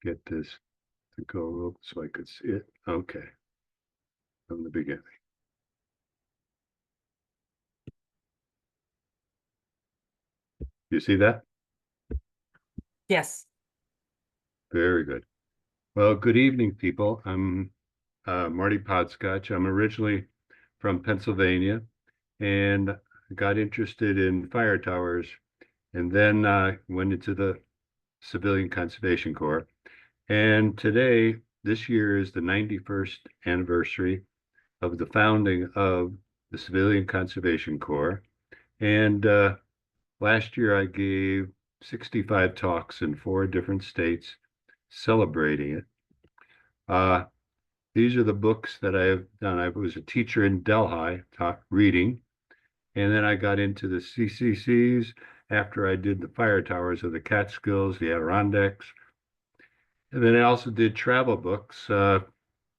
Get this to go so I could see it. Okay, from the beginning. You see that? Yes. Very good. Well, good evening, people. I'm Marty Podskoch. I'm originally from Pennsylvania and got interested in fire towers and then went into the Civilian Conservation Corps. And today, this year is the 91st anniversary of the founding of the Civilian Conservation Corps. And last year, I gave 65 talks in 4 different states celebrating it. Uh, these are the books that I've done. I was a teacher in Delhi, taught reading, and then I got into the CCCs after I did the fire towers of the Catskills, the Adirondacks. And then I also did travel books of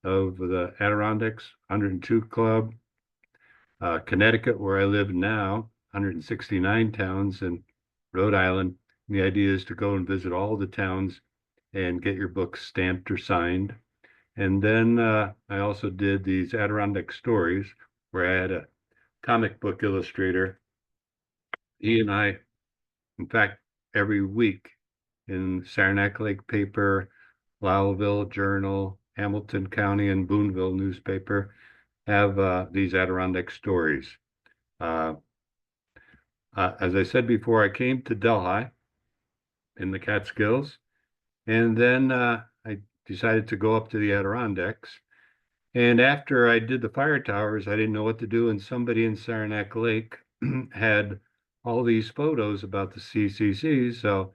the Adirondacks 102 Club, Connecticut, where I live now, 169 towns, and Rhode Island. And the idea is to go and visit all the towns and get your books stamped or signed. And then I also did these Adirondack Stories, where I had a comic book illustrator. He and I, in fact, every week in Saranac Lake paper, Lowellville Journal, Hamilton County and Boonville newspaper, have these Adirondack Stories. Uh, as I said before, I came to Delhi in the Catskills, and then I decided to go up to the Adirondacks. And after I did the fire towers, I didn't know what to do. And somebody in Saranac Lake had all these photos about the CCCs. So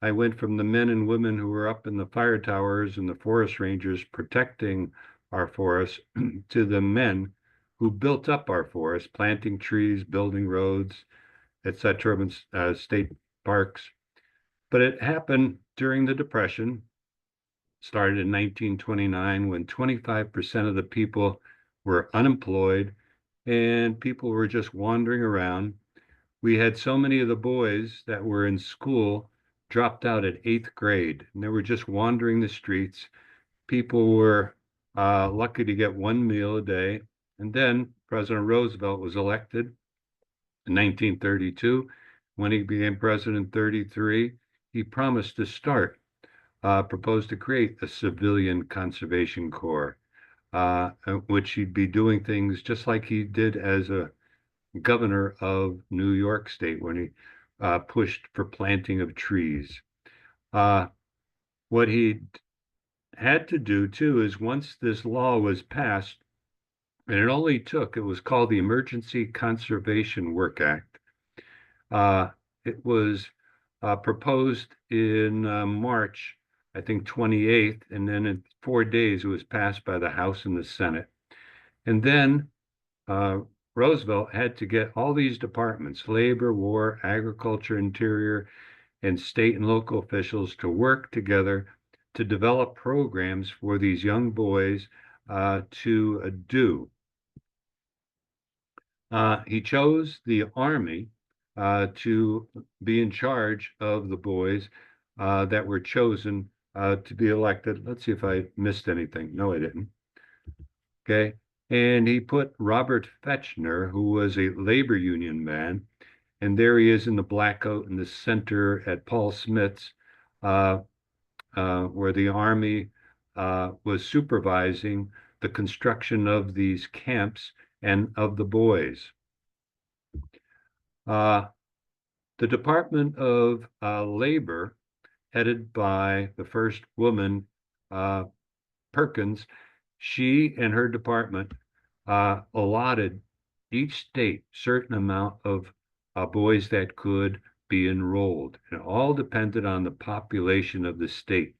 I went from the men and women who were up in the fire towers and the forest rangers protecting our forests to the men who built up our forests, planting trees, building roads, etc., state parks. But it happened during the Depression, started in 1929, when 25% of the people were unemployed and people were just wandering around. We had so many of the boys that were in school dropped out at 8th grade, and they were just wandering the streets. People were lucky to get 1 meal a day. And then President Roosevelt was elected in 1932. When he became president in 33, he promised to proposed to create a civilian conservation corps, which he'd be doing things just like he did as a governor of New York State when he pushed for planting of trees. What he had to do too is once this law was passed, and it was called the Emergency Conservation Work Act. It was proposed in March, I think 28th, and then in 4 days it was passed by the House and the Senate. And then Roosevelt had to get all these departments, labor, war, agriculture, interior, and state and local officials to work together to develop programs for these young boys to do. He chose the Army to be in charge of the boys that were chosen to be elected. Let's see if I missed anything. No, I didn't. Okay. And he put Robert Fechner, who was a labor union man, and there he is in the black coat in the center at Paul Smith's, where the Army was supervising the construction of these camps and of the boys. The Department of Labor, headed by the first woman, Perkins, she and her department allotted each state certain amount of boys that could be enrolled. It all depended on the population of the state.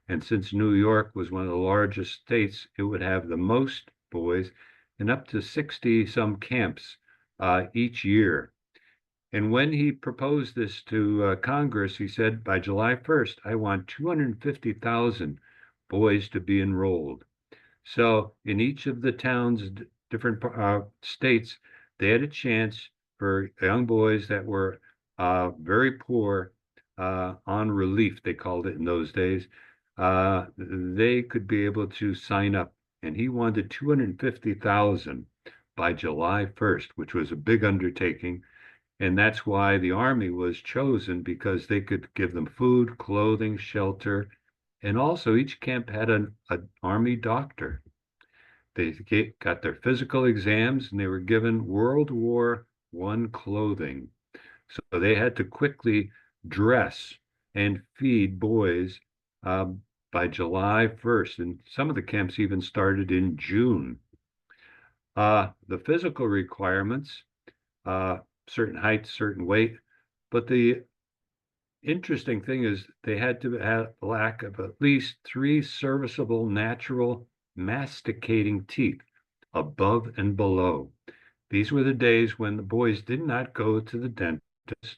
And since New York was one of the largest states, it would have the most boys and up to 60 some camps each year. And when he proposed this to Congress, he said, by July 1st, I want 250,000 boys to be enrolled. So in each of the towns, different states, they had a chance for young boys that were very poor on relief, they called it in those days, they could be able to sign up. And he wanted 250,000 by July 1st, which was a big undertaking. And that's why the Army was chosen, because they could give them food, clothing, shelter, and also each camp had an Army doctor. They got their physical exams and they were given World War I clothing. So they had to quickly dress and feed boys by July 1st. And some of the camps even started in June. The physical requirements, uh, certain height, certain weight, but the interesting thing is they had to have lack of at least 3 serviceable natural masticating teeth above and below. These were the days when the boys did not go to the dentist.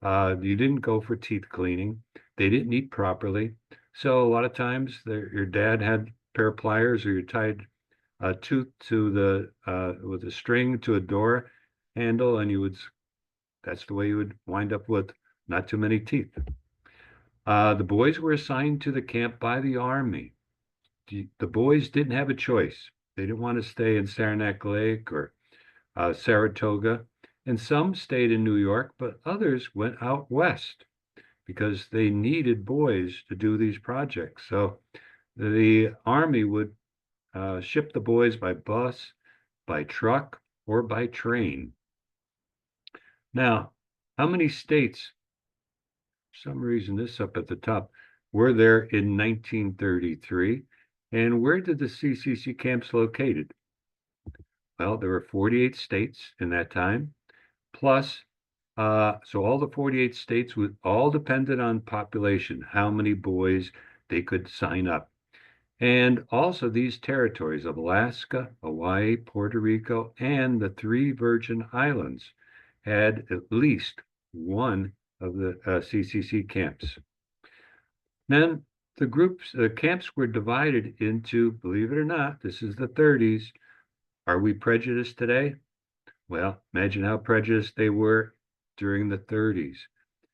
You didn't go for teeth cleaning. They didn't eat properly. So a lot of times your dad had a pair of pliers, or you tied a tooth to with a string to a door handle, and that's the way you would wind up with not too many teeth. The boys were assigned to the camp by the Army. The boys didn't have a choice. They didn't want to stay in Saranac Lake or Saratoga, and some stayed in New York, but others went out west because they needed boys to do these projects. So the Army would ship the boys by bus, by truck, or by train. Now, how many states, for some reason this up at the top, were there in 1933? And where did the CCC camps located? Well, there were 48 states in that time, plus, so all the 48 states all depended on population, how many boys they could sign up. And also these territories of Alaska, Hawaii, Puerto Rico, and the 3 Virgin Islands had at least one of the CCC camps. Then the camps were divided into, believe it or not, this is the 30s. Are we prejudiced today? Well, imagine how prejudiced they were during the 30s.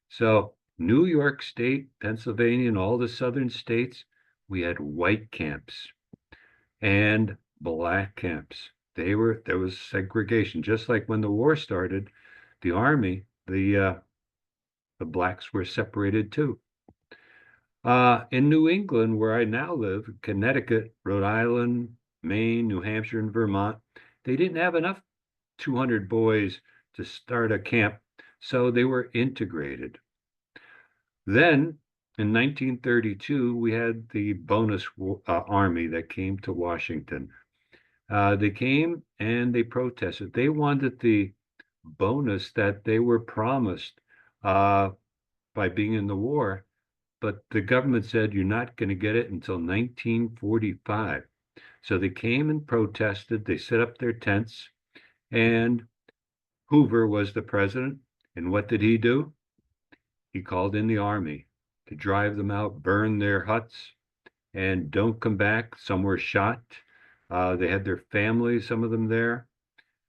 So New York State, Pennsylvania, and all the southern states, we had white camps and black camps. There was segregation, just like when the war started. The Army, the blacks were separated too. In New England, where I now live, Connecticut, Rhode Island, Maine, New Hampshire, and Vermont, they didn't have enough 200 boys to start a camp, so they were integrated. Then in 1932, we had the bonus army that came to Washington. They came and they protested. They wanted the bonus that they were promised by being in the war, but the government said you're not going to get it until 1945. So they came and protested. They set up their tents, and Hoover was the president. And what did he do? He called in the Army to drive them out, burn their huts, and don't come back. Some were shot. They had their families, some of them there.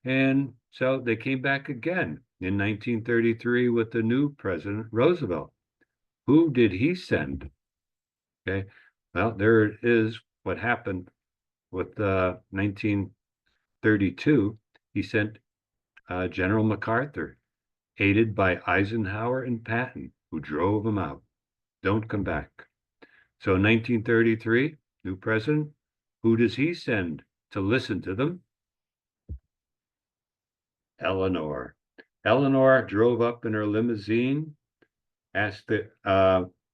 And so they came back again in 1933 with the new president, Roosevelt. Who did he send? Okay, well, there is what happened with 1932. He sent General MacArthur, aided by Eisenhower and Patton, who drove them out. Don't come back. So in 1933, new president, who does he send to listen to them? Eleanor. Eleanor drove up in her limousine, asked the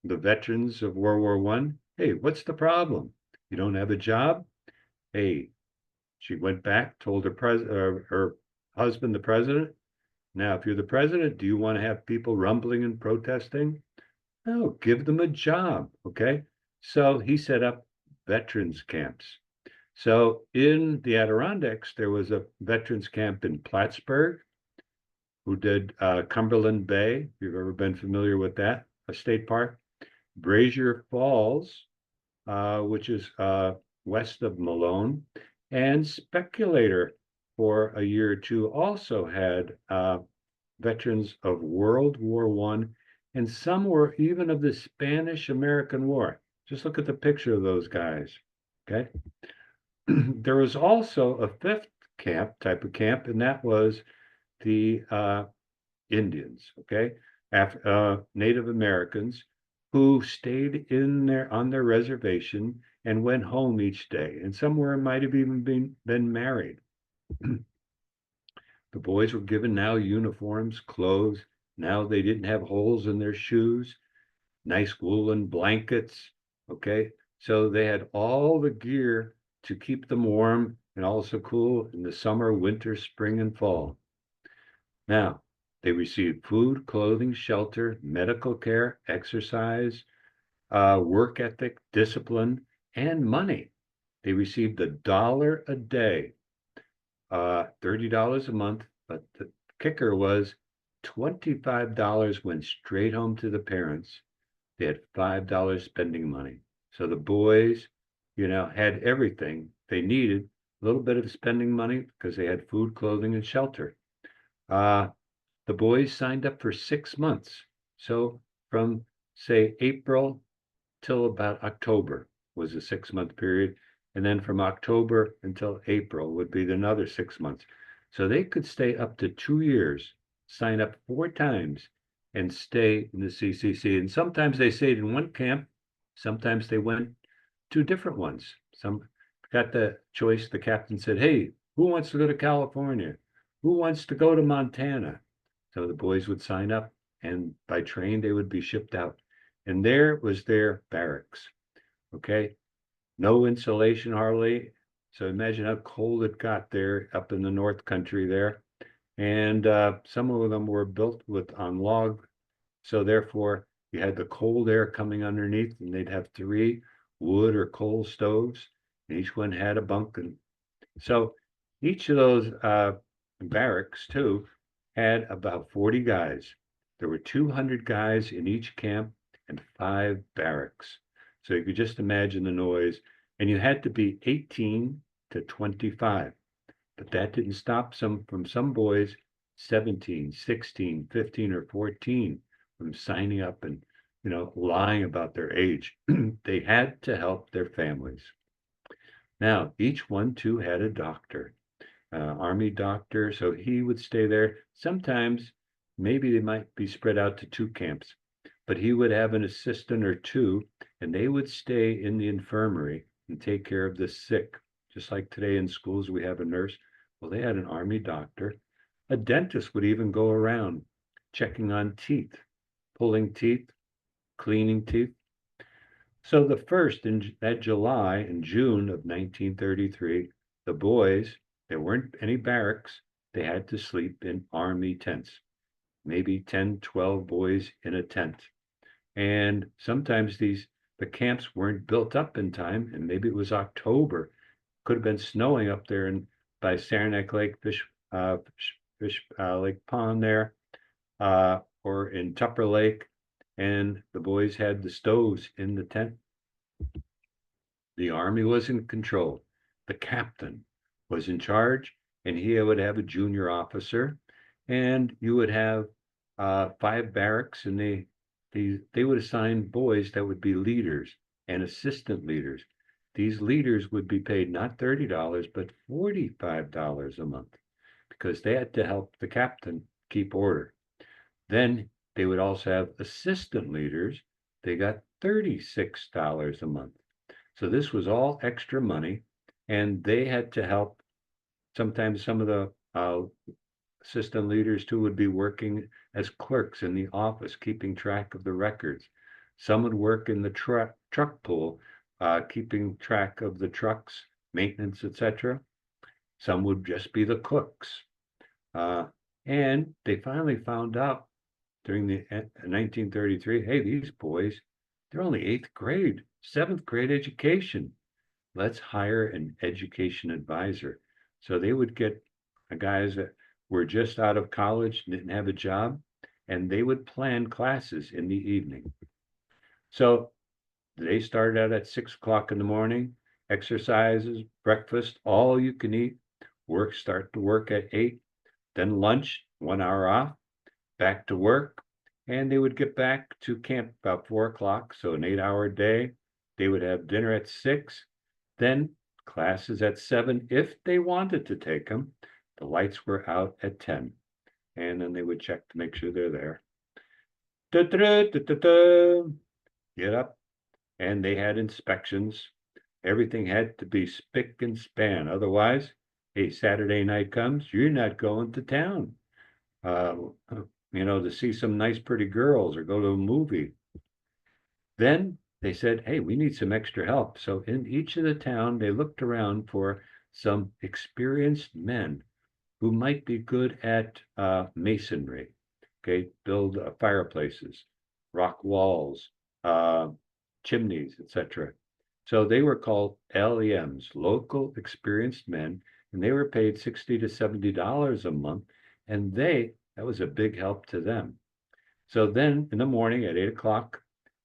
veterans of World War I, hey, what's the problem? You don't have a job? Hey, she went back, told her husband, the president, now, if you're the president, do you want to have people rumbling and protesting? No, give them a job, okay? So he set up veterans camps. So in the Adirondacks, there was a veterans camp in Plattsburgh, who did Cumberland Bay, if you've ever been familiar with that, a state park. Brazier Falls, which is west of Malone, and Speculator for a year or two also had veterans of World War I, and some were even of the Spanish-American War. Just look at the picture of those guys. Okay. There was also a fifth type of camp, and that was the Indians, okay, Native Americans who stayed on their reservation and went home each day, and somewhere might have even been married. The boys were given now uniforms, clothes. Now they didn't have holes in their shoes, nice woolen blankets. Okay. So they had all the gear to keep them warm and also cool in the summer, winter, spring, and fall. Now, they received food, clothing, shelter, medical care, exercise, work ethic, discipline, and money. They received $1 a day, $30 a month, but the kicker was $25 went straight home to the parents. They had $5 spending money. So the boys, had everything they needed, a little bit of spending money because they had food, clothing, and shelter. The boys signed up for 6 months. So from, say, April till about October was a 6 month period. And then from October until April would be another 6 months. So they could stay up to 2 years, sign up 4 times, and stay in the CCC. And sometimes they stayed in one camp. Sometimes they went to different ones. Some got the choice. The captain said, hey, who wants to go to California? Who wants to go to Montana? So the boys would sign up, and by train, they would be shipped out. And there was their barracks. Okay. No insulation hardly. So imagine how cold it got there up in the North Country there. And some of them were built on log. So therefore, you had the cold air coming underneath, and they'd have 3 wood or coal stoves, and each one had a bunk. And so each of those barracks, too, had about 40 guys. There were 200 guys in each camp and 5 barracks. So you could just imagine the noise. And you had to be 18 to 25. But that didn't stop some boys 17, 16, 15, or 14 from signing up and, lying about their age. They had to help their families. Now, each one, too, had a doctor, Army doctor, so he would stay there. Sometimes, maybe they might be spread out to 2 camps, but he would have an assistant or 2, and they would stay in the infirmary and take care of the sick. Just like today in schools, we have a nurse. Well, they had an Army doctor. A dentist would even go around checking on teeth, pulling teeth, cleaning teeth. So the first in that July and June of 1933, the boys, there weren't any barracks. They had to sleep in Army tents, maybe 10, 12 boys in a tent. And sometimes the camps weren't built up in time, and maybe it was October. Could have been snowing up there by Saranac Lake, Fish Lake Pond there, or in Tupper Lake, and the boys had the stoves in the tent. The Army was in control. The captain was in charge, and he would have a junior officer, and you would have 5 barracks, and they would assign boys that would be leaders and assistant leaders. These leaders would be paid not $30, but $45 a month, because they had to help the captain keep order. Then they would also have assistant leaders. They got $36 a month. So this was all extra money, and they had to help. Sometimes some of the assistant leaders too would be working as clerks in the office, keeping track of the records. Some would work in the truck pool, keeping track of the trucks, maintenance, etc. Some would just be the cooks. And they finally found out during the 1933, hey, these boys, they're only 8th grade, 7th grade education. Let's hire an education advisor. So they would get guys that were just out of college, didn't have a job, and they would plan classes in the evening. So they started out at 6 o'clock in the morning, exercises, breakfast, all you can eat, start to work at 8, then lunch, 1 hour off, back to work, and they would get back to camp about 4 o'clock, so an 8-hour day. They would have dinner at 6, then classes at 7 if they wanted to take them. The lights were out at 10, and then they would check to make sure they're there. Get up, and they had inspections. Everything had to be spick and span. Otherwise, hey, Saturday night comes, you're not going to town, uh, to see some nice, pretty girls or go to a movie. Then they said, hey, we need some extra help. So in each of the town, they looked around for some experienced men who might be good at masonry, okay, build fireplaces, rock walls, chimneys, etc. So they were called LEMs, local experienced men, and they were paid $60 to $70 a month, and that was a big help to them. So then in the morning at 8 o'clock,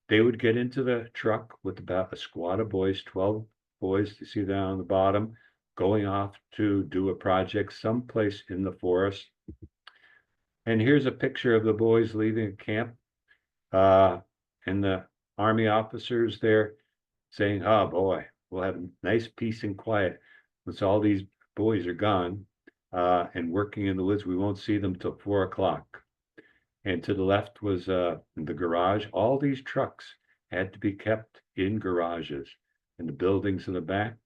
they would get into the truck with about a squad of boys, 12 boys, you see down on the bottom, going off to do a project someplace in the forest. And here's a picture of the boys leaving camp, and the Army officers there saying, oh boy, we'll have nice peace and quiet once all these boys are gone and working in the woods. We won't see them till 4 o'clock. And to the left was the garage. All these trucks had to be kept in garages. And the buildings in the back,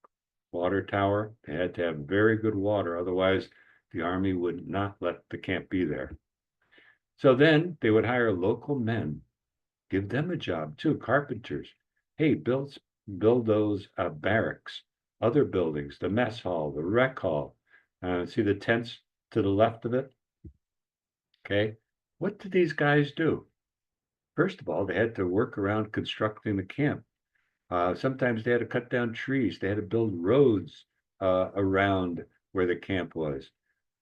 water tower, they had to have very good water. Otherwise, the Army would not let the camp be there. So then they would hire local men, give them a job too, carpenters. Hey, build those barracks, other buildings, the mess hall, the rec hall. See the tents to the left of it? Okay. What did these guys do? First of all, they had to work around constructing the camp. Sometimes they had to cut down trees. They had to build roads around where the camp was.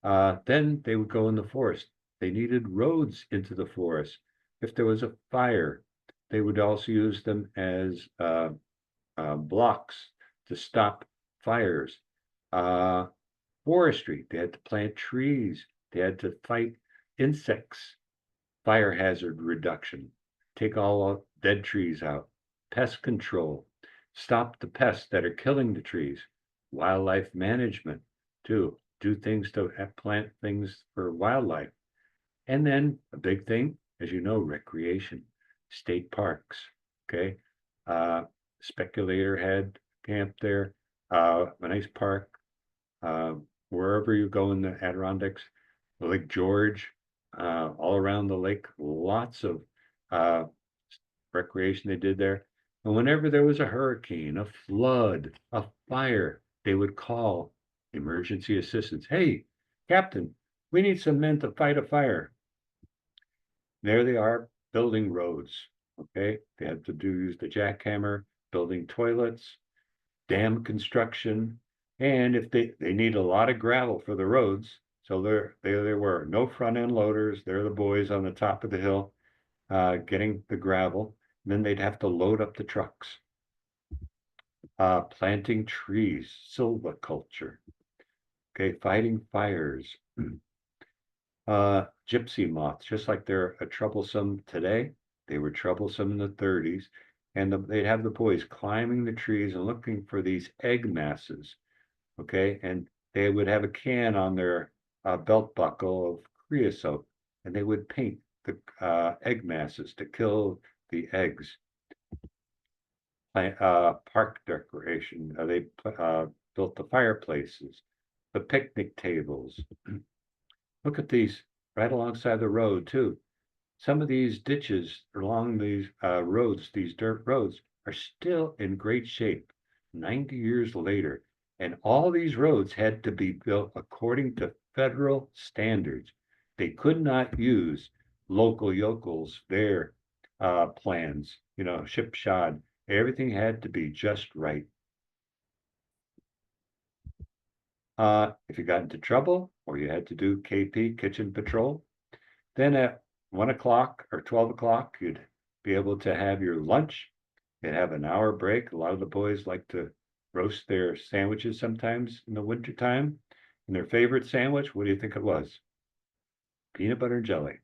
Then they would go in the forest. They needed roads into the forest. If there was a fire, they would also use them as blocks to stop fires. Forestry, they had to plant trees. They had to fight insects. Fire hazard reduction, take all dead trees out, pest control, stop the pests that are killing the trees, wildlife management, too, do things to plant things for wildlife. And then a big thing, as you know, recreation, state parks, okay? Speculator had camp there, a nice park, wherever you go in the Adirondacks, Lake George, all around the lake, lots of recreation they did there. And whenever there was a hurricane, a flood, a fire, they would call emergency assistance. Hey, Captain, we need some men to fight a fire. There they are building roads. Okay, they had to use the jackhammer, building toilets, dam construction, and if they need a lot of gravel for the roads. So there they were, no front end loaders. They're the boys on the top of the hill getting the gravel. And then they'd have to load up the trucks. Planting trees, silviculture, okay, fighting fires. Gypsy moths, just like they're troublesome today, they were troublesome in the 30s. And they'd have the boys climbing the trees and looking for these egg masses, okay? And they would have a can on their belt buckle of creosote, and they would paint the egg masses to kill the eggs. Park decoration, they built the fireplaces, the picnic tables. Look at these right alongside the road too. Some of these ditches along these roads, these dirt roads, are still in great shape 90 years later. And all these roads had to be built according to federal standards. They could not use local yokels, their plans, shipshod. Everything had to be just right. If you got into trouble or you had to do KP, kitchen patrol, then at 1 o'clock or 12 o'clock, you'd be able to have your lunch. You'd have an hour break. A lot of the boys like to roast their sandwiches sometimes in the wintertime. And their favorite sandwich, what do you think it was? Peanut butter and jelly.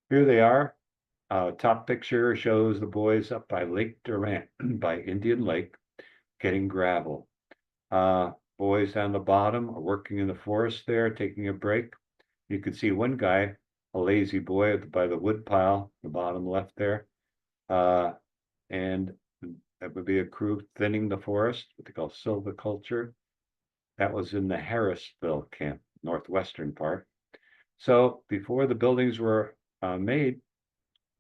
Here they are. Top picture shows the boys up by Lake Durant, by Indian Lake, getting gravel. Boys on the bottom are working in the forest there, taking a break. You could see one guy, a lazy boy by the wood pile, the bottom left there. And that would be a crew thinning the forest, what they call silviculture. That was in the Harrisville camp, northwestern part. So before the buildings were made,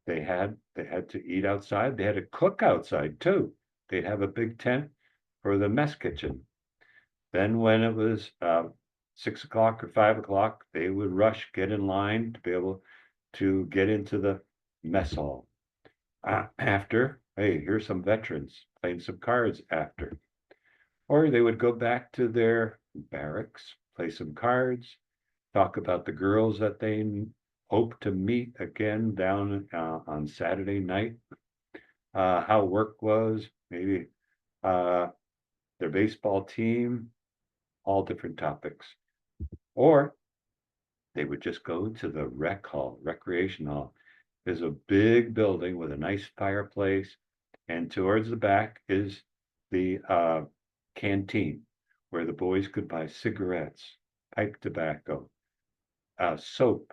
they had to eat outside. They had to cook outside too. They'd have a big tent for the mess kitchen. Then when it was 6 o'clock or 5 o'clock, they would rush, get in line to be able to get into the mess hall. After, hey, here's some veterans playing some cards after. Or they would go back to their barracks, play some cards, talk about the girls that they hope to meet again down on Saturday night, how work was, maybe their baseball team, all different topics. Or they would just go to the rec hall, recreation hall. There's a big building with a nice fireplace, and towards the back is the canteen where the boys could buy cigarettes, pipe tobacco, soap,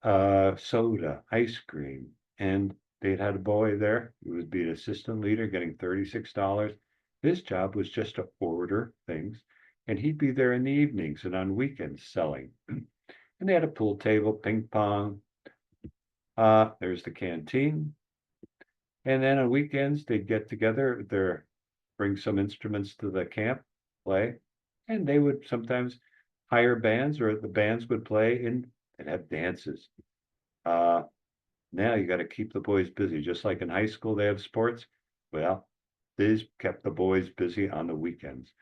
soda, ice cream. And they'd had a boy there who would be an assistant leader getting $36. His job was just to order things, and he'd be there in the evenings and on weekends selling. And they had a pool table, ping pong. There's the canteen. And then on weekends, they'd get together, bring some instruments to the camp, play, and they would sometimes hire bands, or the bands would play and have dances. Now you got to keep the boys busy, just like in high school they have sports. Well, these kept the boys busy on the weekends.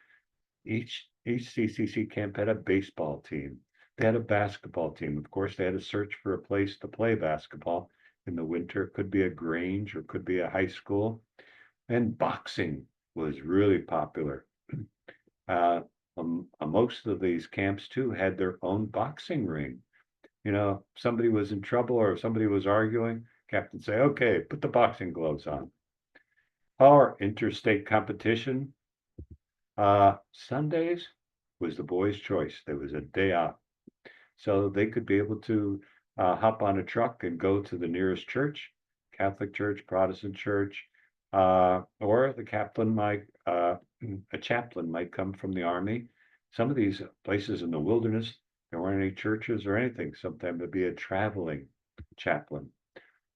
Each CCC camp had a baseball team. They had a basketball team. Of course, they had to search for a place to play basketball. In the winter, it could be a Grange or could be a high school. And boxing was really popular. Most of these camps too had their own boxing ring. You know, somebody was in trouble or if somebody was arguing, captain say, okay, put the boxing gloves on. Or interstate competition. Sundays was the boys' choice. There was a day off. So they could be able to hop on a truck and go to the nearest church, Catholic church, Protestant church, or the chaplain might, a chaplain might come from the army. Some of these places in the wilderness, there weren't any churches or anything. Sometimes it'd be a traveling chaplain.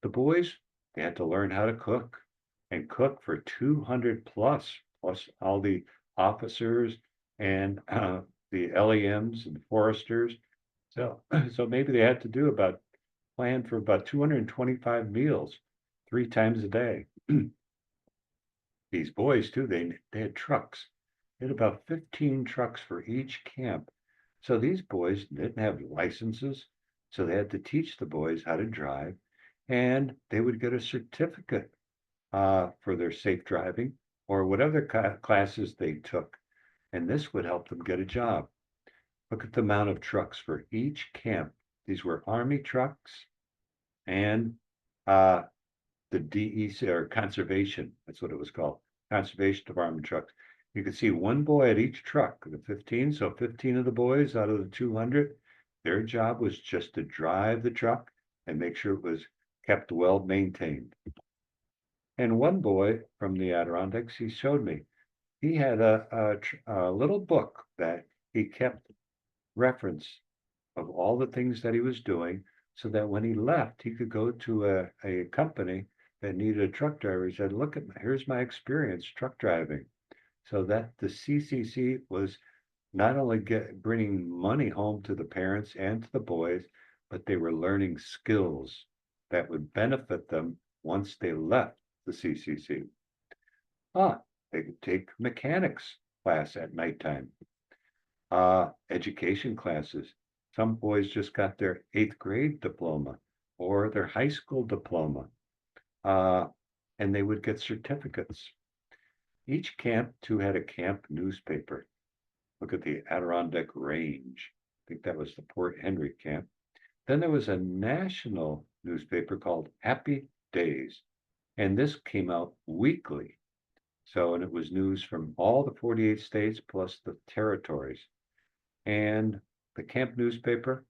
The boys, they had to learn how to cook and cook for 200 plus all the officers and the LEMs and foresters. So maybe they had to do plan for about 225 meals, 3 times a day. These boys too, they had trucks. They had about 15 trucks for each camp. So these boys didn't have licenses, so they had to teach the boys how to drive, and they would get a certificate for their safe driving or whatever classes they took. And this would help them get a job. Look at the amount of trucks for each camp. These were Army trucks and the DEC, or conservation, that's what it was called, Conservation Department trucks. You could see one boy at each truck, the 15, so 15 of the boys out of the 200, their job was just to drive the truck and make sure it was kept well maintained. And one boy from the Adirondacks, he showed me, he had a little book that he kept reference of all the things that he was doing, so that when he left, he could go to a company that needed a truck driver. He said, look, here's my experience truck driving. So that the CCC was not only bringing money home to the parents and to the boys, but they were learning skills that would benefit them once they left the CCC. They could take mechanics class at nighttime. Education classes. Some boys just got their 8th grade diploma or their high school diploma, and they would get certificates. Each camp too had a camp newspaper. Look at the Adirondack Range. I think that was the Port Henry camp. Then there was a national newspaper called Happy Days. And this came out weekly. So, and it was news from all the 48 states plus the territories. And the camp newspaper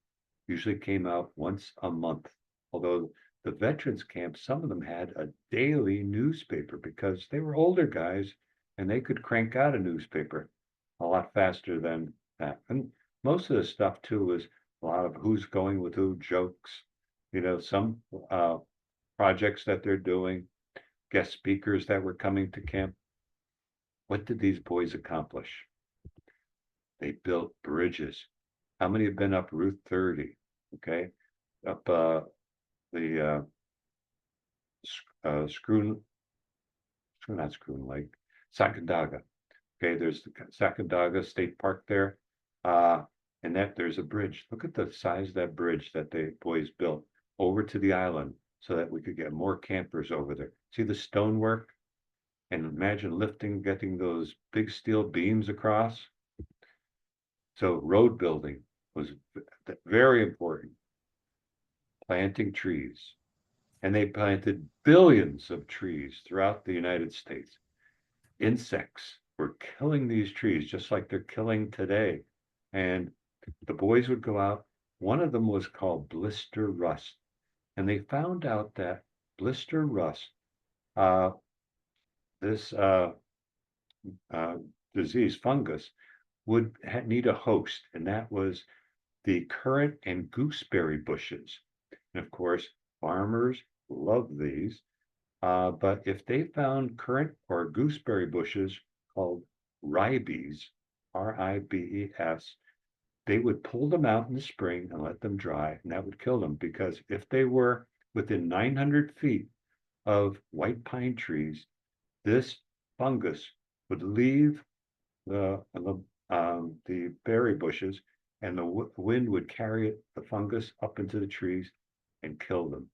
usually came out once a month. Although the veterans camp, some of them had a daily newspaper because they were older guys and they could crank out a newspaper a lot faster than that. And most of the stuff too was a lot of who's going with who jokes, some projects that they're doing, guest speakers that were coming to camp. What did these boys accomplish? They built bridges. How many have been up Route 30? Okay, up the Screw, not Screw Lake, Sacandaga. Okay, there's the Sacandaga State Park there, and that there's a bridge. Look at the size of that bridge that the boys built over to the island so that we could get more campers over there. See the stonework? And imagine getting those big steel beams across. So road building was very important. Planting trees. And they planted billions of trees throughout the United States. Insects were killing these trees just like they're killing today. And the boys would go out. One of them was called blister rust. And they found out that blister rust, this disease, fungus, would need a host, and that was the currant and gooseberry bushes. And of course, farmers love these, but if they found currant or gooseberry bushes called ribes, R-I-B-E-S, they would pull them out in the spring and let them dry, and that would kill them, because if they were within 900 feet of white pine trees, this fungus would leave the berry bushes, and the wind would carry the fungus up into the trees and kill them.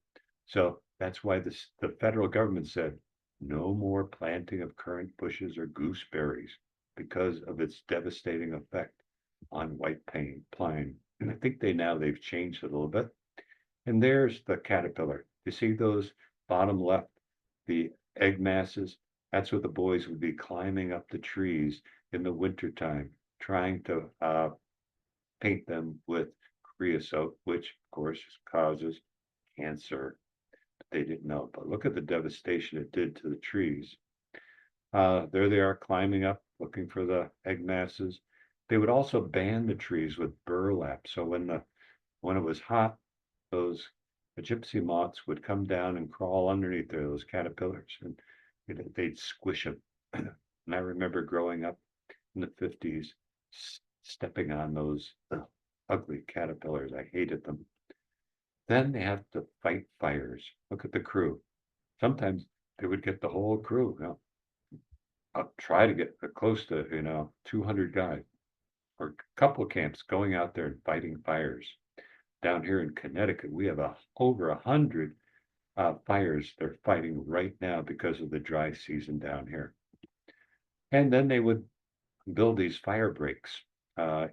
So that's why the federal government said no more planting of currant bushes or gooseberries because of its devastating effect on white pine. And I think they've changed it a little bit. And there's the caterpillar. You see those bottom left, the egg masses? That's what the boys would be climbing up the trees in the wintertime, trying to paint them with creosote, which of course causes cancer. But they didn't know. But look at the devastation it did to the trees. There they are climbing up, looking for the egg masses. They would also band the trees with burlap. So when it was hot, those gypsy moths would come down and crawl underneath there, those caterpillars, and they'd squish them. And I remember growing up in the 50s, stepping on those ugly caterpillars. I hated them. Then they have to fight fires. Look at the crew. Sometimes they would get the whole crew. I'll try to get close to 200 guys, or a couple of camps going out there and fighting fires. Down here in Connecticut, we have over 100 fires they're fighting right now because of the dry season down here. And then they would build these fire breaks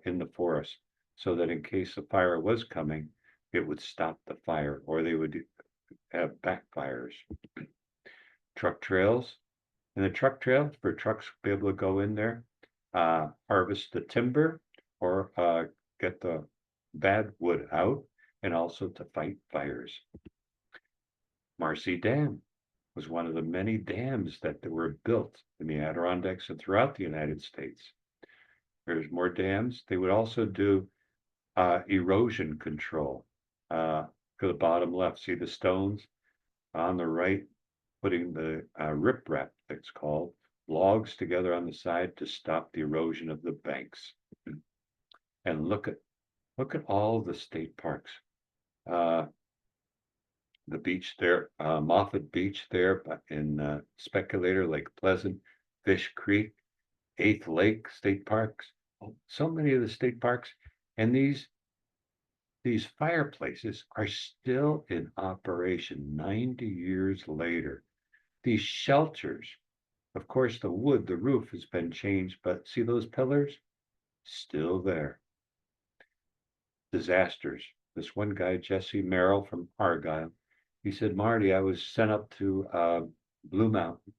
in the forest so that in case a fire was coming, it would stop the fire, or they would have backfires. Truck trails. And the truck trails, for trucks to be able to go in there, harvest the timber, or get the bad wood out, and also to fight fires. Marcy Dam was one of the many dams that were built in the Adirondacks and throughout the United States. There's more dams. They would also do erosion control. To the bottom left, see the stones? On the right, putting the riprap, it's called, logs together on the side to stop the erosion of the banks. And look at all the state parks. The beach there, Moffett Beach there in Speculator, Lake Pleasant, Fish Creek, 8th Lake State Parks. So many of the state parks, and these fireplaces are still in operation 90 years later. These shelters, of course, the wood, the roof has been changed, but see those pillars? Still there. Disasters. This one guy, Jesse Merrill from Argyle, He said, Marty, I was sent up to Blue Mountain.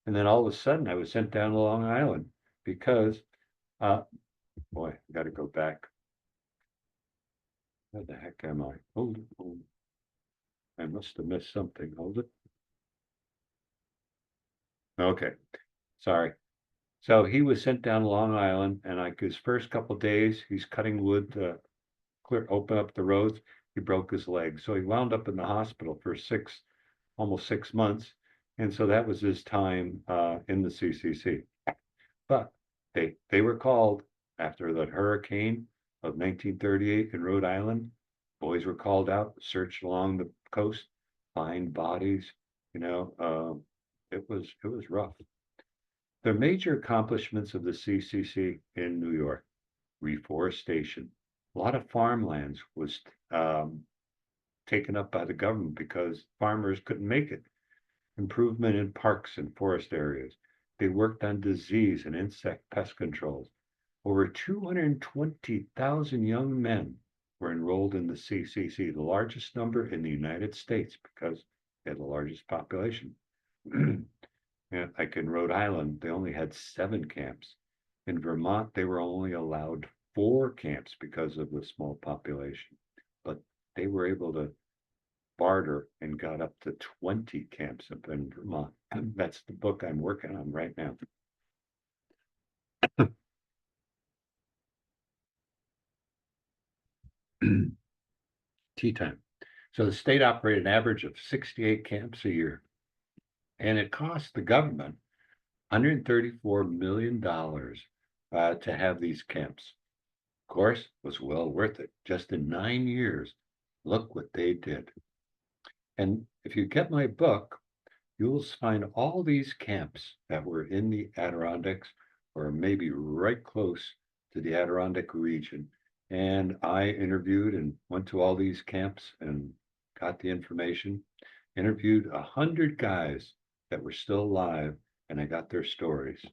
And then all of a sudden I was sent down to Long Island because, boy, I got to go back. Where the heck am I? Hold it. I must have missed something. Hold it. Okay. Sorry. So he was sent down to Long Island, and like his first couple of days, he's cutting wood to open up the roads. He broke his leg. So he wound up in the hospital for almost 6 months. And so that was his time in the CCC. But they were called after the hurricane of 1938 in Rhode Island. Boys were called out, searched along the coast, find bodies. It was rough. The major accomplishments of the CCC in New York: reforestation. A lot of farmlands was taken up by the government because farmers couldn't make it. Improvement in parks and forest areas. They worked on disease and insect pest controls. Over 220,000 young men were enrolled in the CCC, the largest number in the United States because they had the largest population. And like in Rhode Island, they only had 7 camps. In Vermont, they were only allowed 4 camps because of the small population. But they were able to barter and got up to 20 camps up in Vermont. And that's the book I'm working on right now. Tea time. So the state operated an average of 68 camps a year, and it cost the government $134 million to have these camps. Of course, it was well worth it. Just in 9 years, look what they did. And if you get my book, you will find all these camps that were in the Adirondacks or maybe right close to the Adirondack region. And I interviewed and went to all these camps and got the information, interviewed 100 guys that were still alive, and I got their stories.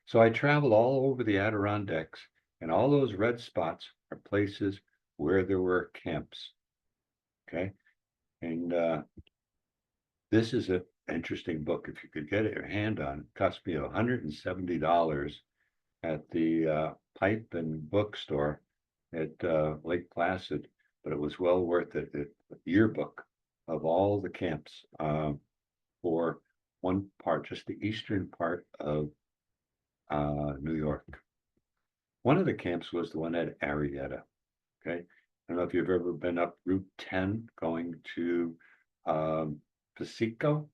So I traveled all over the Adirondacks, and all those red spots are places where there were camps. Okay. And this is an interesting book. If you could get it your hand on, it cost me $170 at the Pipe and Bookstore at Lake Placid, but it was well worth it. It's a yearbook of all the camps for one part, just the eastern part of New York. One of the camps was the one at Arietta. Okay. I don't know if you've ever been up Route 10 going to Pasico.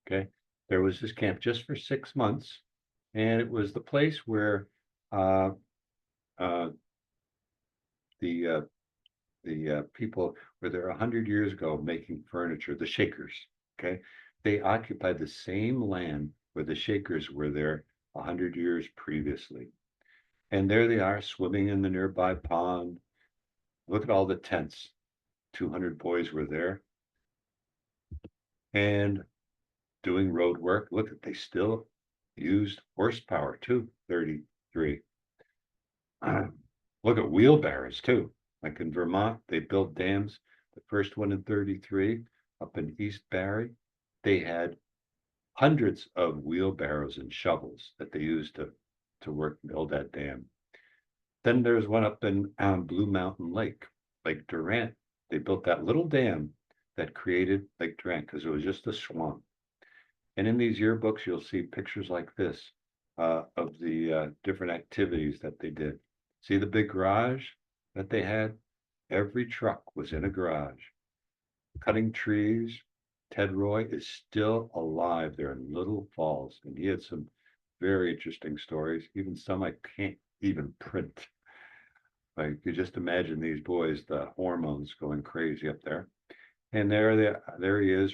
Okay. There was this camp just for 6 months, and it was the place where the people were there 100 years ago making furniture, the Shakers. Okay. They occupied the same land where the Shakers were there 100 years previously. And there they are swimming in the nearby pond. Look at all the tents. 200 boys were there and doing road work. Look, they still used horsepower too, 33. Look at wheelbarrows too. Like in Vermont, they built dams. The first one in 33 up in East Barry, they had hundreds of wheelbarrows and shovels that they used to work and build that dam. Then there's one up in Blue Mountain Lake, Lake Durant. They built that little dam that created Lake Durant because it was just a swamp. And in these yearbooks, you'll see pictures like this of the different activities that they did. See the big garage that they had? Every truck was in a garage. Cutting trees. Ted Roy is still alive there in Little Falls, and he had some very interesting stories, even some I can't even print. Like, you just imagine these boys, the hormones going crazy up there. And there he is,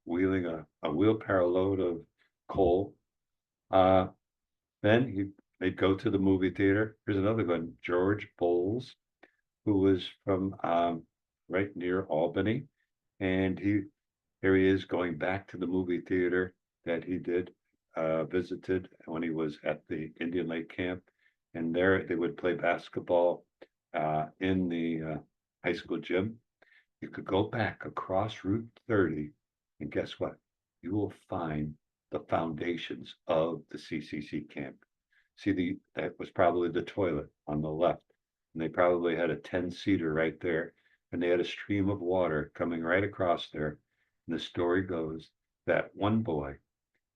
wheeling a wheelbarrow load of coal. Then they'd go to the movie theater. Here's another one, George Bowles, who was from right near Albany. And here he is going back to the movie theater that he visited when he was at the Indian Lake camp. And there they would play basketball in the high school gym. you could go back across Route 30, and guess what? You will find the foundations of the CCC camp. See, that was probably the toilet on the left, and they probably had a 10-seater right there, and they had a stream of water coming right across there. And the story goes that one boy,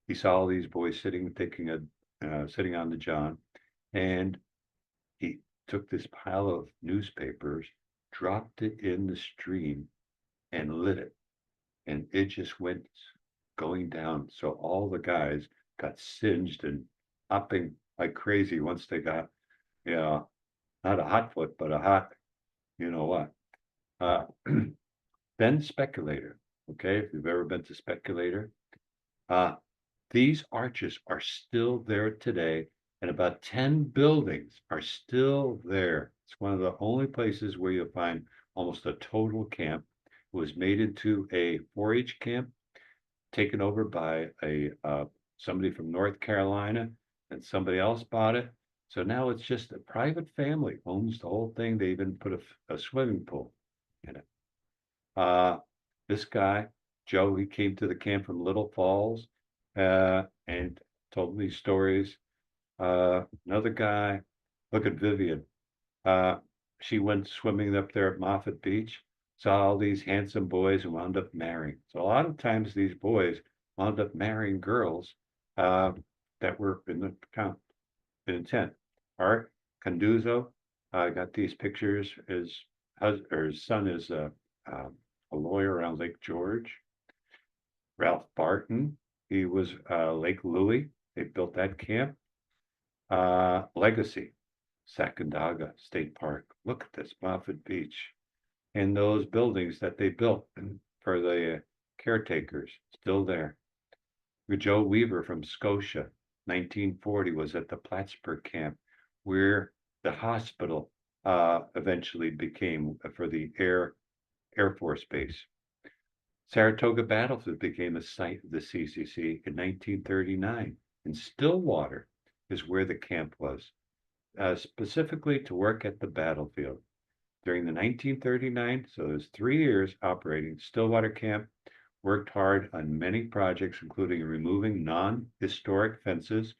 he saw all these boys sitting on the john, and he took this pile of newspapers, dropped it in the stream, and lit it, and it just went going down. So all the guys got singed and hopping like crazy once they got, yeah, not a hot foot, but a hot, you know what. Uh, then Speculator. Okay, if you've ever been to Speculator, uh, these arches are still there today, and about 10 buildings are still there. It's one of the only places where you'll find almost a total camp. It was made into a 4-H camp, taken over by somebody from North Carolina, and somebody else bought it. So now it's just a private family owns the whole thing. They even put a swimming pool in it. This guy, Joe, he came to the camp from Little Falls, and told me stories. Another guy, look at Vivian. She went swimming up there at Moffett Beach, saw all these handsome boys and wound up marrying. So a lot of times these boys wound up marrying girls that were in the intent. Art Conduzzo got these pictures. His son is a lawyer around Lake George. Ralph Barton, he was Lake Louie. They built that camp. Legacy, Sacandaga State Park. Look at this, Moffett Beach. And those buildings that they built for the caretakers, still there. Joe Weaver from Scotia, 1940, was at the Plattsburgh camp, where the hospital eventually became for the Air Force Base. Saratoga Battlefield became a site of the CCC in 1939, and Stillwater is where the camp was, specifically to work at the battlefield. During the 1939, so there's 3 years operating, Stillwater Camp worked hard on many projects, including removing non-historic fences,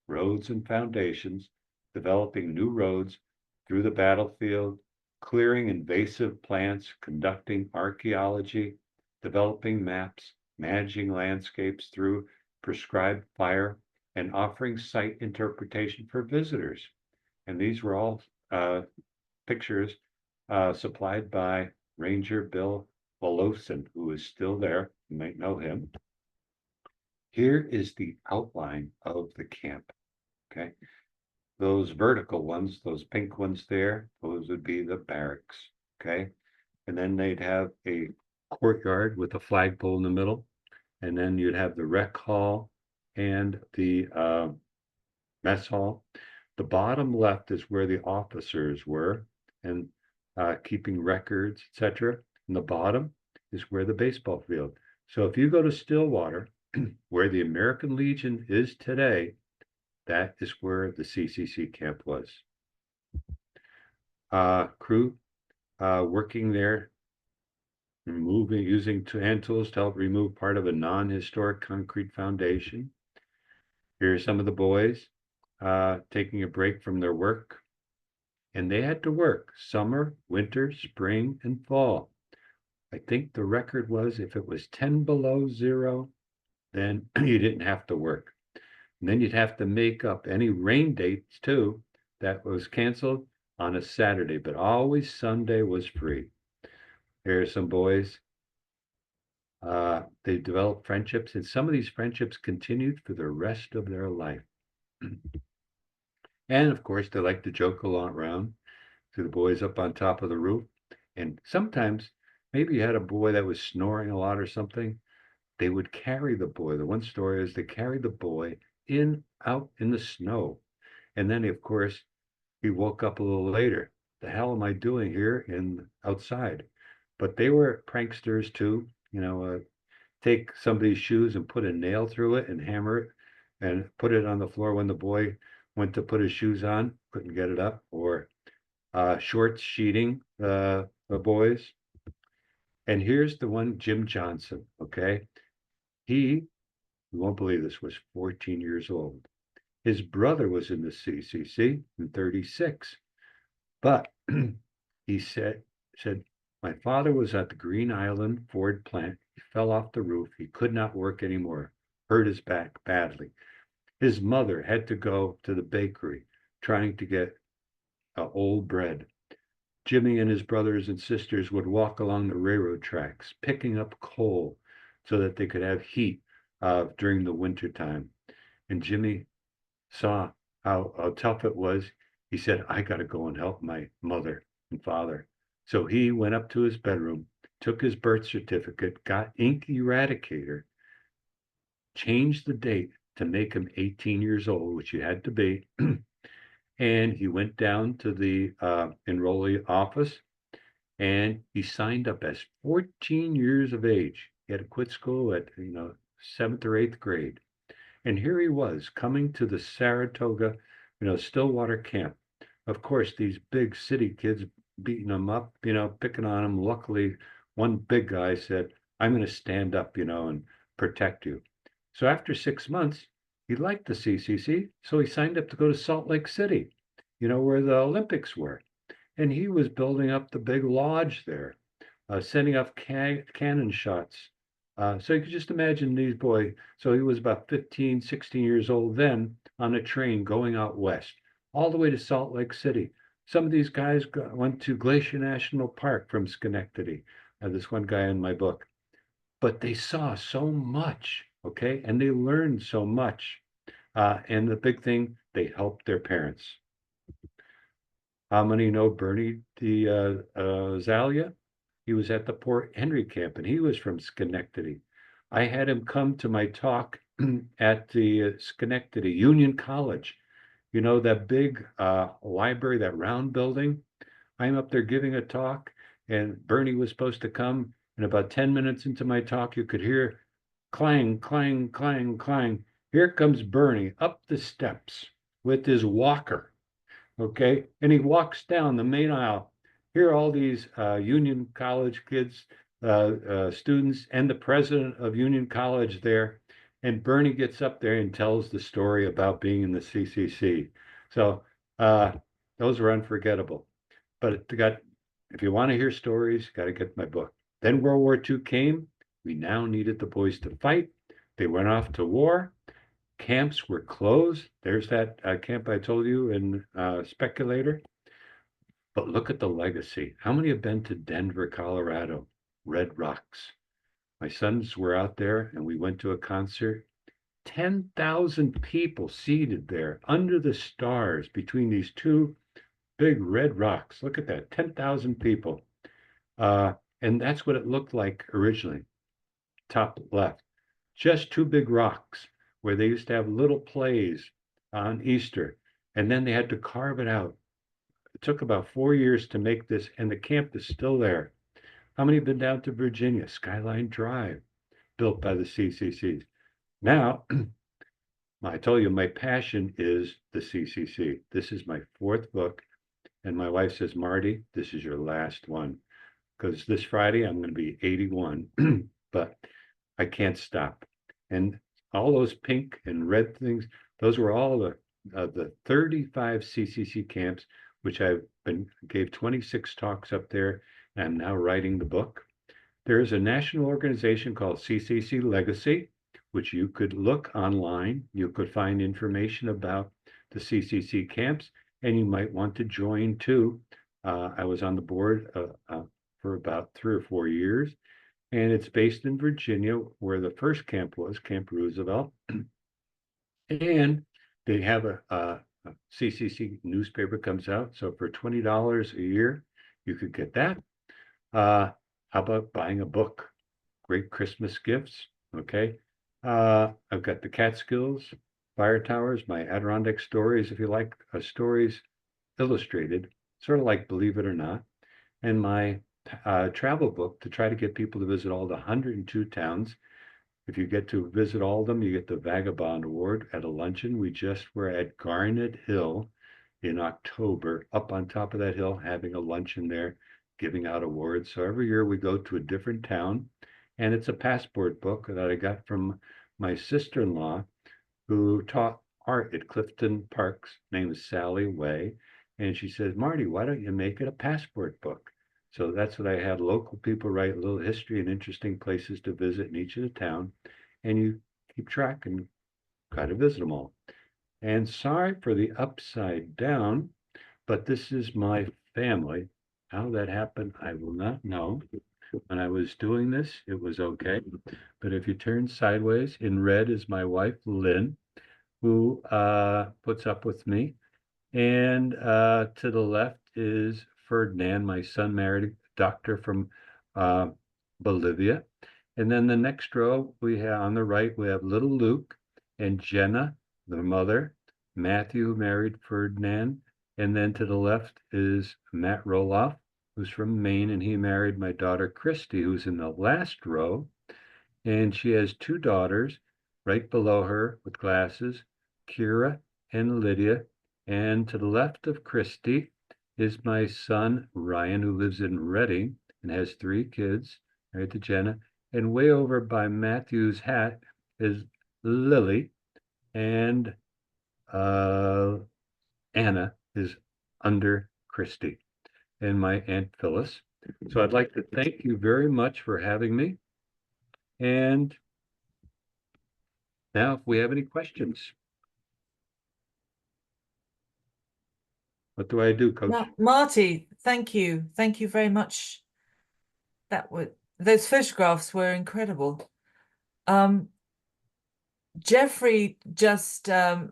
roads and foundations, developing new roads through the battlefield, clearing invasive plants, conducting archaeology, developing maps, managing landscapes through prescribed fire, and offering site interpretation for visitors. And these were all pictures supplied by Ranger Bill Volosin, who is still there. You might know him. Here is the outline of the camp. Okay. Those vertical ones, those pink ones there, those would be the barracks. Okay. And then they'd have a courtyard with a flagpole in the middle. And then you'd have the rec hall and the mess hall. The bottom left is where the officers were and keeping records, etc. And the bottom is where the baseball field. So if you go to Stillwater, where the American Legion is today, that is where the CCC camp was. Crew working there, using hand tools to help remove part of a non-historic concrete foundation. Here are some of the boys taking a break from their work. And they had to work summer, winter, spring, and fall. I think the record was if it was 10 below zero, then you didn't have to work. And then you'd have to make up any rain dates too that was canceled on a Saturday, but always Sunday was free. Here's some boys. They developed friendships, and some of these friendships continued for the rest of their life. And of course, they like to joke around to the boys up on top of the roof. And sometimes, maybe you had a boy that was snoring a lot or something. They would carry the boy. The one story is they carried the boy out in the snow. And then, of course, he woke up a little later. The hell am I doing here outside? But they were pranksters too. Take somebody's shoes and put a nail through it and hammer it and put it on the floor when the boy went to put his shoes on, couldn't get it up, or short sheeting the boys. And here's the one, Jim Johnson, okay? He, you won't believe this, was 14 years old. His brother was in the CCC in 36, but he said, my father was at the Green Island Ford plant. He fell off the roof. He could not work anymore, hurt his back badly. His mother had to go to the bakery trying to get old bread. Jimmy and his brothers and sisters would walk along the railroad tracks, picking up coal so that they could have heat during the winter time. And Jimmy saw how tough it was. He said, I got to go and help my mother and father. So he went up to his bedroom, took his birth certificate, got ink eradicator, changed the date to make him 18 years old, which he had to be. And he went down to the enrollee office and he signed up as 14 years of age. He had to quit school at, seventh or eighth grade. And here he was coming to the Saratoga, Stillwater camp. Of course, these big city kids beating him up, picking on him. Luckily, one big guy said, I'm going to stand up, and protect you. So after 6 months, he liked the CCC. So he signed up to go to Salt Lake City, where the Olympics were. And he was building up the big lodge there, setting up cannon shots. So you could just imagine these boys. So he was about 15, 16 years old then on a train going out west, all the way to Salt Lake City. Some of these guys went to Glacier National Park from Schenectady. This one guy in my book. But they saw so much, okay? And they learned so much. And the big thing, they helped their parents. How many know Bernie Zalia? He was at the Port Henry camp, and he was from Schenectady. I had him come to my talk at the Schenectady Union College. That big library, that round building? I'm up there giving a talk, and Bernie was supposed to come. And about 10 minutes into my talk, you could hear clang, clang, clang, clang. Here comes Bernie up the steps with his walker. Okay, and he walks down the main aisle. Here are all these Union College kids, students, and the president of Union College there. And Bernie gets up there and tells the story about being in the CCC. So those are unforgettable. But if you want to hear stories, got to get my book. Then World War II came. We now needed the boys to fight. They went off to war. Camps were closed. There's that camp I told you in Speculator. But look at the legacy. How many have been to Denver, Colorado? Red Rocks. My sons were out there and we went to a concert. 10,000 people seated there under the stars between these two big red rocks. Look at that, 10,000 people. And that's what it looked like originally. Top left. Just two big rocks where they used to have little plays on Easter, and then they had to carve it out. It took about 4 years to make this, and the camp is still there. How many have been down to Virginia? Skyline Drive, built by the CCCs. Now, I told you my passion is the CCC. This is my fourth book, and my wife says, Marty, this is your last one, because this Friday I'm going to be 81, but I can't stop. And all those pink and red things, those were all the 35 CCC camps, which gave 26 talks up there, and I'm now writing the book. There is a national organization called CCC Legacy, which you could look online. You could find information about the CCC camps, and you might want to join too. I was on the board for about 3 or 4 years. And it's based in Virginia, where the first camp was, Camp Roosevelt. And they have a CCC newspaper comes out. So for $20 a year, you could get that. How about buying a book? Great Christmas gifts. Okay. I've got the Catskills, Fire Towers, my Adirondack Stories, if you like stories illustrated, sort of like Believe It or Not, and my travel book to try to get people to visit all the 102 towns. If you get to visit all of them, you get the Vagabond Award at a luncheon. We just were at Garnet Hill in October, up on top of that hill, having a luncheon there. giving out awards. So every year we go to a different town, and it's a passport book that I got from my sister-in-law who taught art at Clifton Park's name is Sally Way. And she says, Marty, why don't you make it a passport book? So that's what I had local people write a little history and interesting places to visit in each of the town. And you keep track and try to visit them all. And sorry for the upside down, but this is my family. How that happened, I will not know. When I was doing this, it was okay. But if you turn sideways, in red is my wife, Lynn, who puts up with me. And to the left is Ferdinand, my son married a doctor from Bolivia. And then the next row we have on the right, we have little Luke and Jenna, the mother, Matthew, who married Ferdinand. And then to the left is Matt Roloff, who's from Maine, and he married my daughter, Christy, who's in the last row. And she has two daughters right below her with glasses, Kira and Lydia. And to the left of Christy is my son, Ryan, who lives in Reading and has three kids, married to Jenna. And way over by Matthew's hat is Lily, and Anna is under Christy, and my Aunt Phyllis. So I'd like to thank you very much for having me. And now, if we have any questions. What do I do, Coach? Marty, thank you. Thank you very much. Those photographs were incredible. Jeffrey just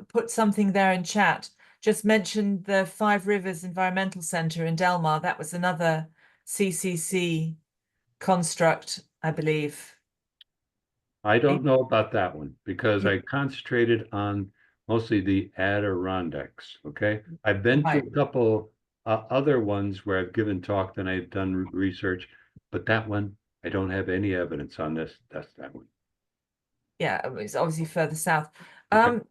put something there in chat, just mentioned the Five Rivers Environmental Center in Delmar. That was another CCC construct, I believe. I don't know about that one because I concentrated on mostly the Adirondacks. Okay. I've been to a couple other ones where I've given talk and I've done research, but that one, I don't have any evidence on this. That's that one. Yeah, it's obviously further south. Okay.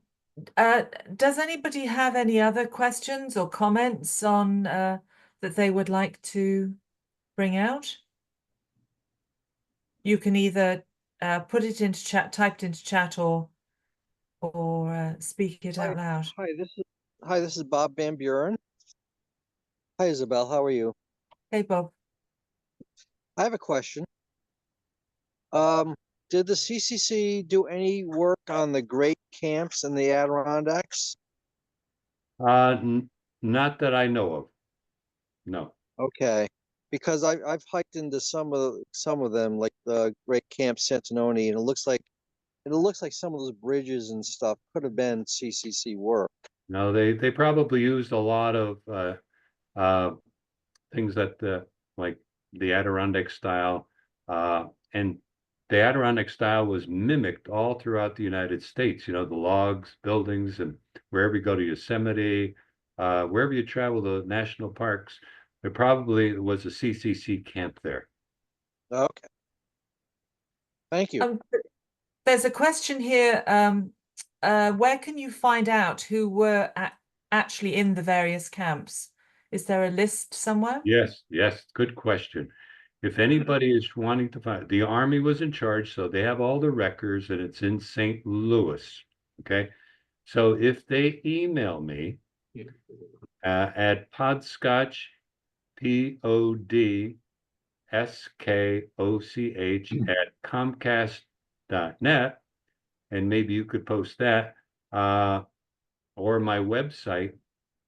Does anybody have any other questions or comments on that they would like to bring out? You can either put it into chat, typed into chat, or speak it out loud. Hi, this is Bob Van Buren. Hi, Isabel. How are you? Hey, Bob. I have a question. Did the CCC do any work on the great camps in the Adirondacks? Not that I know of. No. Okay, because I've hiked into some of them, like the Great Camp Santanoni, and it looks like some of those bridges and stuff could have been CCC work. No, they probably used a lot of things that like the Adirondack style, and the Adirondack style was mimicked all throughout the United States. You know, the logs, buildings, and wherever you go to Yosemite, wherever you travel, the national parks, there probably was a CCC camp there. Okay. Thank you. There's a question here. Where can you find out who were actually in the various camps? Is there a list somewhere? Yes, good question. If anybody is wanting to find, the Army was in charge, so they have all the records, and it's in St. Louis. Okay, so if they email me at Podskoch, PODSKOCH at Comcast.net, and maybe you could post that, or my website,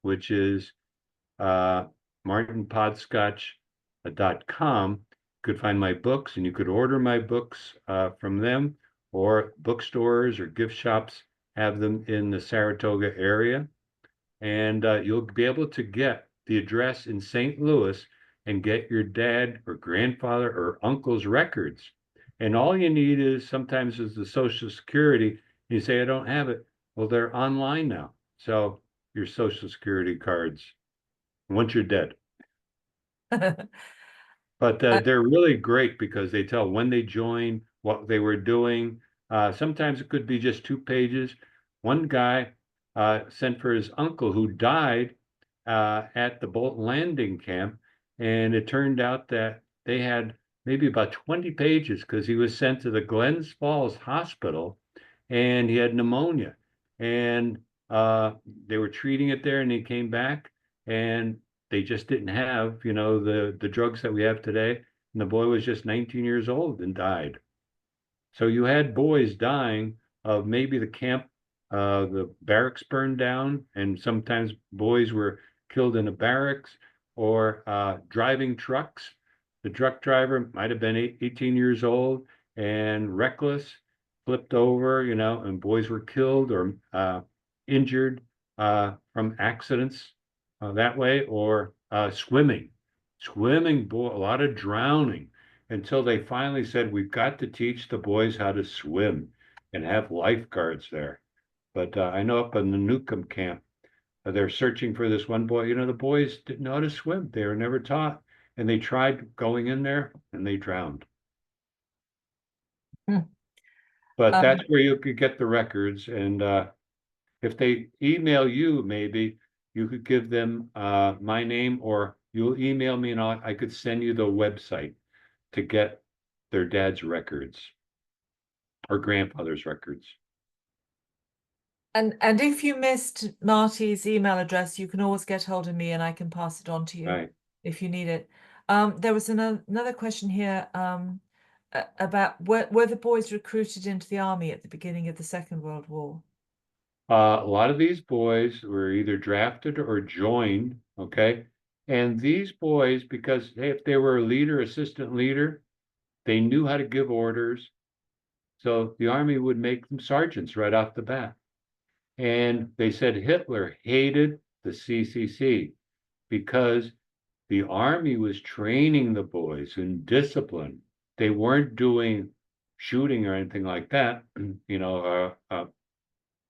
which is martinpodskoch.com. You could find my books, and you could order my books from them, or bookstores or gift shops have them in the Saratoga area. And you'll be able to get the address in St. Louis and get your dad or grandfather or uncle's records. And all you need is sometimes is the Social Security. You say, I don't have it. Well, they're online now. So your Social Security cards, once you're dead. But they're really great because they tell when they joined, what they were doing. Sometimes it could be just 2 pages. One guy sent for his uncle who died at the Bolt Landing camp, And it turned out that they had maybe about 20 pages because he was sent to the Glens Falls Hospital and he had pneumonia. And they were treating it there and he came back and they just didn't have, the drugs that we have today. And the boy was just 19 years old and died. So you had boys dying of maybe the barracks burned down, and sometimes boys were killed in a barracks or driving trucks. The truck driver might have been 18 years old and reckless, flipped over, and boys were killed or injured from accidents that way, or swimming. Swimming, boy, a lot of drowning until they finally said, we've got to teach the boys how to swim and have lifeguards there. But I know up in the Newcomb camp, they're searching for this one boy. The boys didn't know how to swim. They were never taught. And they tried going in there and they drowned. Hmm. But that's where you could get the records. And if they email you, maybe you could give them my name, or you'll email me and I could send you the website to get their dad's records or grandfather's records. And if you missed Marty's email address, you can always get hold of me and I can pass it on to you Right. if you need it. There was another question here about were the boys recruited into the army at the beginning of the Second World War? A lot of these boys were either drafted or joined, okay? And these boys, because if they were a leader, assistant leader, they knew how to give orders. So the army would make them sergeants right off the bat. And they said Hitler hated the CCC because the army was training the boys in discipline. They weren't doing shooting or anything like that,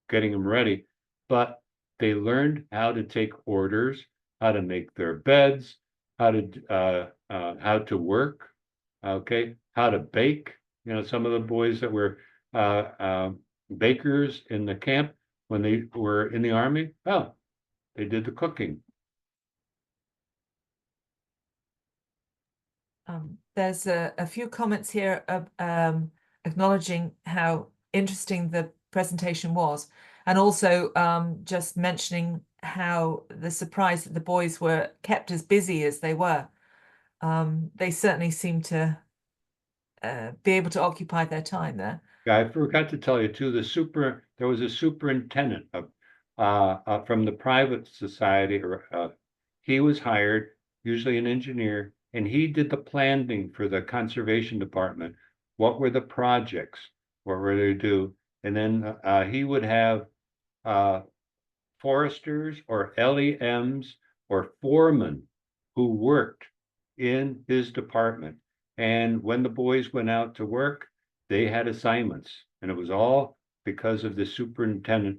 getting them ready, but they learned how to take orders, how to make their beds, how to work, okay, how to bake. Some of the boys that were bakers in the camp when they were in the army, they did the cooking. There's a few comments here acknowledging how interesting the presentation was, and also just mentioning how the surprise that the boys were kept as busy as they were. They certainly seem to be able to occupy their time there. Yeah, I forgot to tell you too, there was a superintendent from the private society, he was hired, usually an engineer, and he did the planning for the conservation department. What were the projects? What were they do? And then he would have foresters or LEMs or foremen who worked in his department. And when the boys went out to work, they had assignments. And it was all because of the superintendent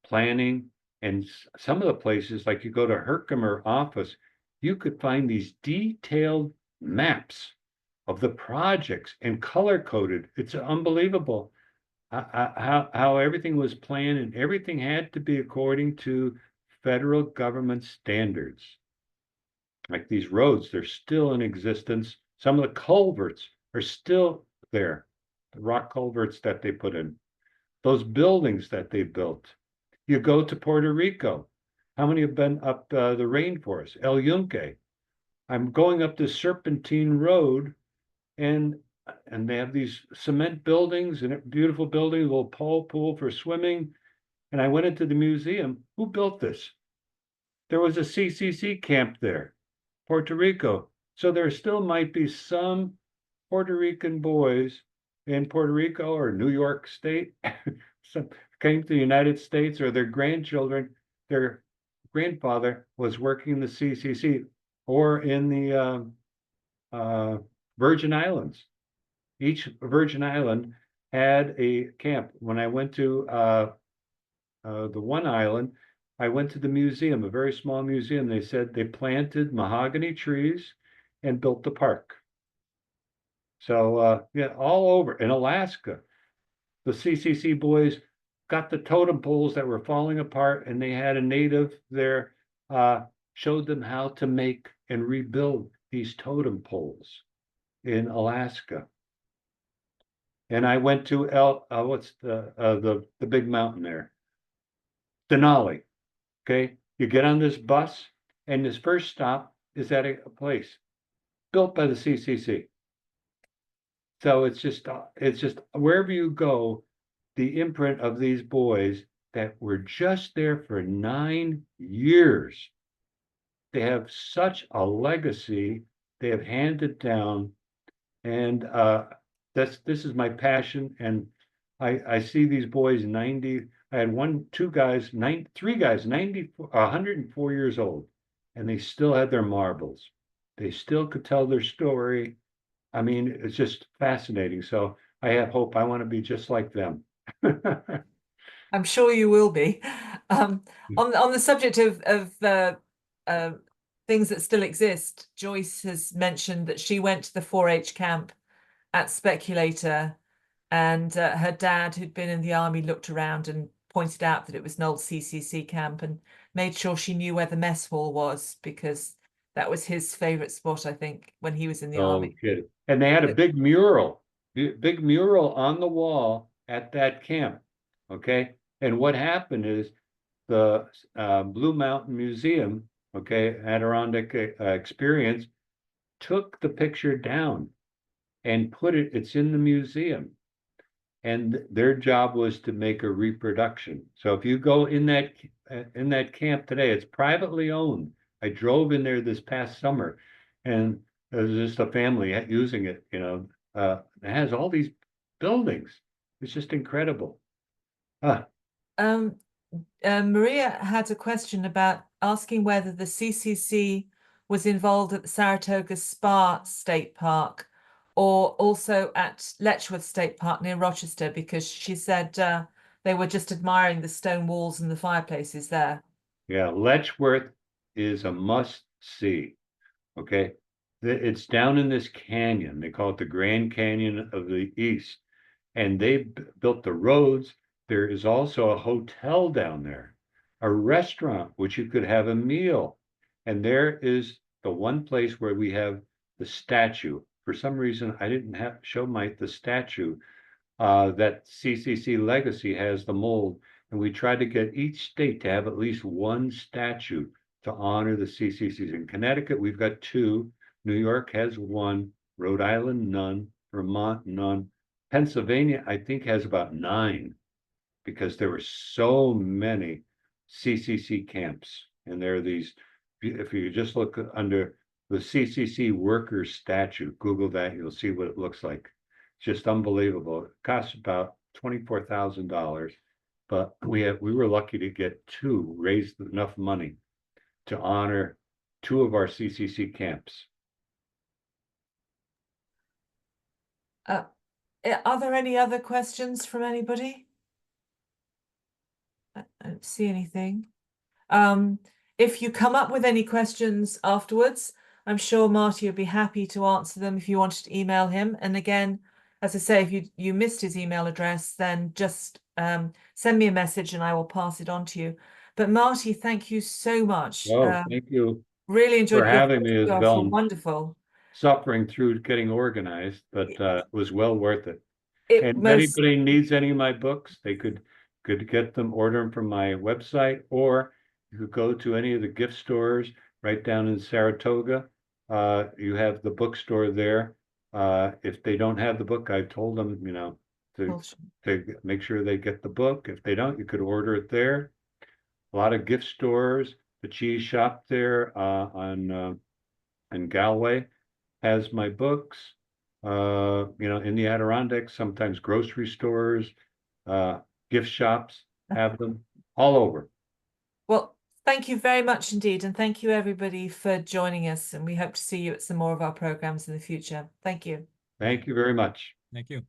planning. And some of the places, like you go to Herkimer office, you could find these detailed maps of the projects and color coded. It's unbelievable how everything was planned, and everything had to be according to federal government standards. Like these roads, they're still in existence. Some of the culverts are still there, the rock culverts that they put in. Those buildings that they built. You go to Puerto Rico. How many have been up the rainforest? El Yunque. I'm going up this Serpentine Road, and they have these cement buildings and beautiful buildings, a little pool for swimming. And I went into the museum. Who built this? There was a CCC camp there, Puerto Rico. So there still might be some Puerto Rican boys in Puerto Rico or New York State some came to the United States, or their grandchildren, their grandfather was working in the CCC or in the Virgin Islands. Each Virgin Island had a camp. When I went to the one island, I went to the museum, a very small museum. They said they planted mahogany trees and built the park. So yeah, all over in Alaska, the CCC boys got the totem poles that were falling apart, and they had a native there, showed them how to make and rebuild these totem poles in Alaska. And I went to what's the big mountain there? Denali. Okay. You get on this bus, and this first stop is at a place built by the CCC. So it's just wherever you go, the imprint of these boys that were just there for 9 years. They have such a legacy. They have handed down, and this is my passion. And I see these boys 90. I had three guys, 104 years old, and they still had their marbles. They still could tell their story. I mean, it's just fascinating. So I have hope. I want to be just like them. I'm sure you will be. On the subject of things that still exist, Joyce has mentioned that she went to the 4-H camp at Speculator, and her dad, who'd been in the army, looked around and pointed out that it was an old CCC camp and made sure she knew where the mess hall was, because that was his favorite spot, I think, when he was in the army. Kidding. And they had a big mural on the wall at that camp. Okay. And what happened is the Blue Mountain Museum, okay, Adirondack Experience, took the picture down and it's in the museum. And their job was to make a reproduction. So if you go in that camp today, it's privately owned. I drove in there this past summer, and there's just a family using it. It has all these buildings. It's just incredible. Maria had a question about asking whether the CCC was involved at the Saratoga State Park, or also at Letchworth State Park near Rochester, because she said they were just admiring the stone walls and the fireplaces there. Yeah, Letchworth is a must-see. Okay, it's down in this canyon. They call it the Grand Canyon of the East, and they built the roads. There is also a hotel down there, a restaurant which you could have a meal, and there is the one place where we have the statue. For some reason, I didn't show the statue. That CCC Legacy has the mold, and we tried to get each state to have at least one statue to honor the CCCs. In Connecticut, we've got 2. New York has 1. Rhode Island, none. Vermont, none. Pennsylvania, I think, has about 9, because there were so many CCC camps. And there are these, if you just look under the CCC workers statue, Google that, you'll see what it looks like. Just unbelievable. It costs about $24,000, but we were lucky to get 2, raised enough money to honor 2 of our CCC camps. Are there any other questions from anybody? I don't see anything. If you come up with any questions afterwards, I'm sure Marty would be happy to answer them if you wanted to email him. And again, as I say, if you missed his email address, then just send me a message and I will pass it on to you. But Marty, thank you so much. Oh, thank you. Really enjoyed for having me, Isabel. Wonderful. Suffering through getting organized, but it was well worth it. And if anybody needs any of my books, they could get them, order them from my website, or you could go to any of the gift stores right down in Saratoga. You have the bookstore there. If they don't have the book, I've told them, to make sure they get the book. If they don't, you could order it there. A lot of gift stores. The cheese shop there in Galway has my books. In the Adirondacks, sometimes grocery stores, gift shops have them all over. Well, thank you very much indeed. And thank you everybody for joining us. And we hope to see you at some more of our programs in the future. Thank you. Thank you very much. Thank you.